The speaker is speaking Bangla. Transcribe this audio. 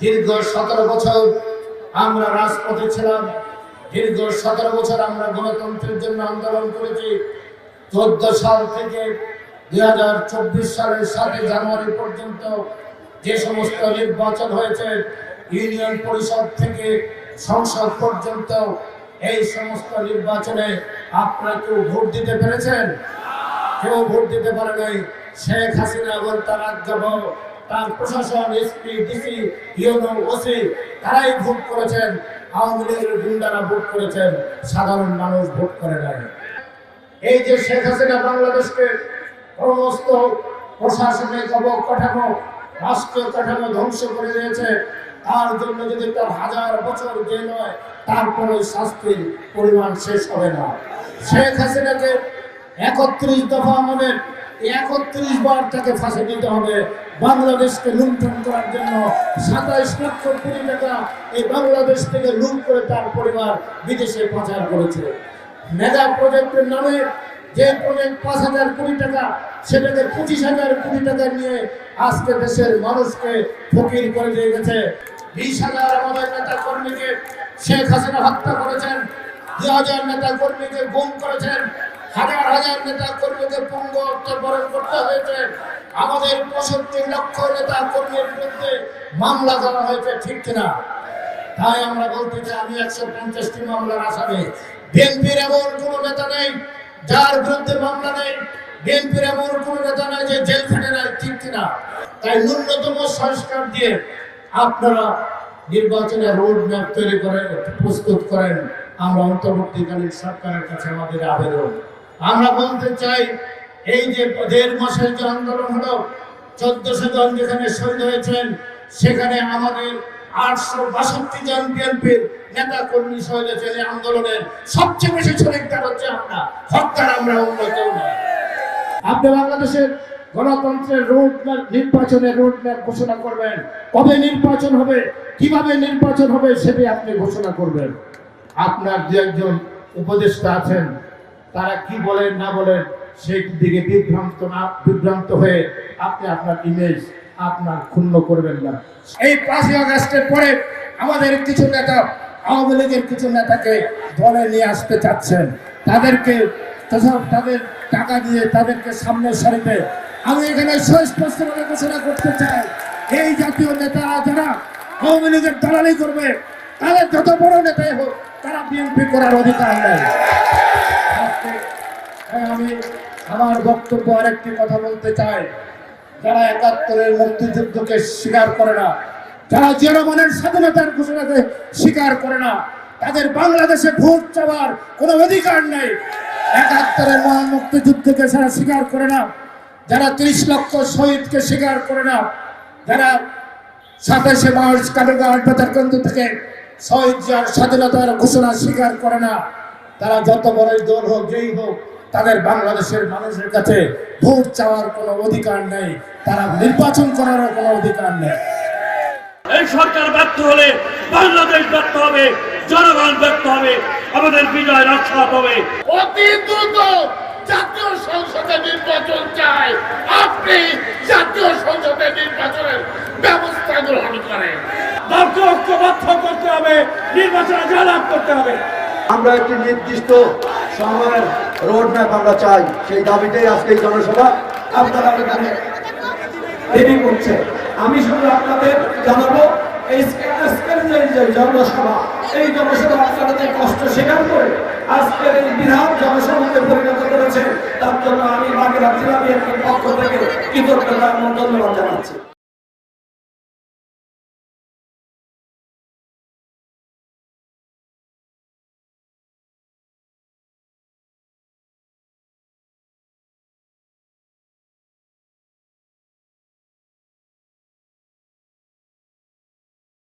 দীর্ঘ 17 বছর আমরা রাজপথে ছিলাম। দীর্ঘ 17 বছর আমরা গণতন্ত্রের জন্য আন্দোলন করেছি। 14 সাল থেকে 2024 সালের 7 জানুয়ারি পর্যন্ত যে সমস্ত নির্বাচন হয়েছে, ইউনিয়ন পরিষদ থেকে সংসদ পর্যন্ত, এই সমস্ত নির্বাচনে আপনারা কেউ ভোট দিতে পেরেছেন? কেউ ভোট দিতে পারে নাই। শেখ হাসিনা এবং তার রাজ্যপাল, তার প্রশাসন, এসপি, ডিসি, ইউনো, ওসি, তারাই ভোট করেছেন। আওয়ামী লীগের গুন্ডারা ভোট করেছেন, সাধারণ মানুষ ভোট করে নাই। এই যে শেখ হাসিনা বাংলাদেশকে সমস্ত প্রশাসনিক অবকাঠামো, রাষ্ট্রীয় কাঠামো ধ্বংস করে দিয়েছে, তার জন্য যদি তার 1000 বছর জেল হয়, তারপরে শাস্তির পরিমাণ শেষ হবে না। শেখ হাসিনাকে 31 দফা আমাদের 31 বার তাকে ফাঁসি দিতে হবে। বাংলাদেশকে লুণ্ঠন করার জন্য 27 লক্ষ কোটি টাকা এই বাংলাদেশ থেকে লুট করে তার পরিবার বিদেশে পাচার করেছে। মেগা প্রজেক্টের নামে যে প্রজেক্ট 5000 কোটি টাকা, সেটাকে 25,000 কোটি টাকা নিয়ে আজকে দেশের মানুষকে ফকির করে দিয়ে গেছে। 20,000 আমাদের নেতা কর্মীকে শেখ হাসিনা হত্যা করেছেন, 2000 নেতা কর্মীকে গুম করেছেন, হাজার হাজার নেতা কর্মীকে পঙ্গু বরণ করতে হয়েছে। আমাদের 65 লক্ষ নেতা কর্মীর বিরুদ্ধে মামলা করা হয়েছে, ঠিক কিনা? তাই আমরা বলতে চাই, আমি 150টি মামলার আসামি। বিএনপির এমন কোনো নেতা নেই যার বিরুদ্ধে মামলা নেই। বিএনপির এমন কোনো নেতা নেই যে জেল খাটে নাই, ঠিক কিনা? তাই ন্যূনতম সংস্কার দিয়ে আপনারা নির্বাচনের রোড ম্যাপ তৈরি করেন, প্রস্তুত করেন। আমরা অন্তর্বর্তীকালীন সরকারের কাছে আমাদের আবেদন, আমরা বলতে চাই, এই যে 1.5 মাসের যে আন্দোলন হলো, 1400 জন যেখানে শহীদ হয়েছেন, সেখানে আমাদের 862 জন বিএনপির নেতা কর্মী শহীদ হয়েছেন। এই আন্দোলনের সবচেয়ে বেশি শহীদরা হচ্ছে আমরা, হত্যার আমরা অন্য কেউ না। আপনি বাংলাদেশের গণতন্ত্রের রোডম্যাপ, নির্বাচনের রোডম্যাপ ঘোষণা করবেন। কবে নির্বাচন হবে, কিভাবে নির্বাচন হবে, সেটি আপনি ঘোষণা করবেন। আপনার যে একজন উপদেষ্টা আছেন, তারা কি বলেন না বলেন, সেই দিকে বিভ্রান্ত হয়ে আপনি আপনার ইমেজ আপনার ক্ষুণ্ণ করবেন না। এই 5ই আগস্টের পরে আমাদের কিছু নেতা, আওয়ামী লীগের কিছু নেতাকে দলে নিয়ে আসতে চাচ্ছেন, তাদেরকে তাদের টাকা দিয়ে তাদেরকে সামনে সারিতে। আমি এখানে সুস্পষ্টভাবে ঘোষণা করতে চাই, এই জাতীয় নেতারা যারা আওয়ামী লীগের দালালি করবে, তাদের যত বড় নেতাই হোক, তারা বিএনপি করার অধিকার নেই। আমি আমার বক্তব্য আরেকটি কথা বলতে চাই, যারা 71-এর মুক্তিযুদ্ধকে স্বীকার করে না, যারা জিয়া রহমানের স্বাধীনতার ঘোষণাকে স্বীকার করে না, তাদের বাংলাদেশে ভোট চাওয়ার কোনো অধিকার নেই। 71-এর মহান মুক্তিযুদ্ধকে যারা স্বীকার করে না, যারা 30 লক্ষ শহীদকে স্বীকার করে না, যারা 27শে মার্চ কাটোয়া কেন্দ্র থেকে শহীদ জিয়ার স্বাধীনতার ঘোষণা স্বীকার করে না, তারা যত বড়ই দল হোক, যেই হোক, তাদের বাংলাদেশের মানুষের কাছে ভোট চাওয়ার কোনো অধিকার নেই, তারা নির্বাচন করারও কোনো অধিকার নেই। এই সরকার ব্যর্থ হলে বাংলাদেশ ব্যর্থ হবে, জনগণ ব্যর্থ হবে, আমাদের বিজয় রক্ষা হবে। অতি দ্রুত জাতীয় সংসদে নির্বাচন চাই। আপনি জাতীয় সংসদে নির্বাচনের ব্যবস্থা গ্রহণ করেন। দলকে ঐক্যবদ্ধ করতে হবে, নির্বাচনে জয়লাভ করতে হবে। আমরা একটি নির্দিষ্ট সময়ের রোড ম্যাপ আমরা চাই, সেই দাবিতেই আজকে এই জনসভা আপনারা এখানে রেডি করছে। আমি শুধু আপনাদের জানাবো, এই জনসভা, এই জনসভা আপনারা যে কষ্ট স্বীকার করে আজকের এই বিরাট জনসভাকে পরিণত করেছে, তার জন্য আমি বাগেরহাট জেলা বিএনপির পক্ষ থেকে কৃতজ্ঞতা এবং ধন্যবাদ জানাচ্ছি।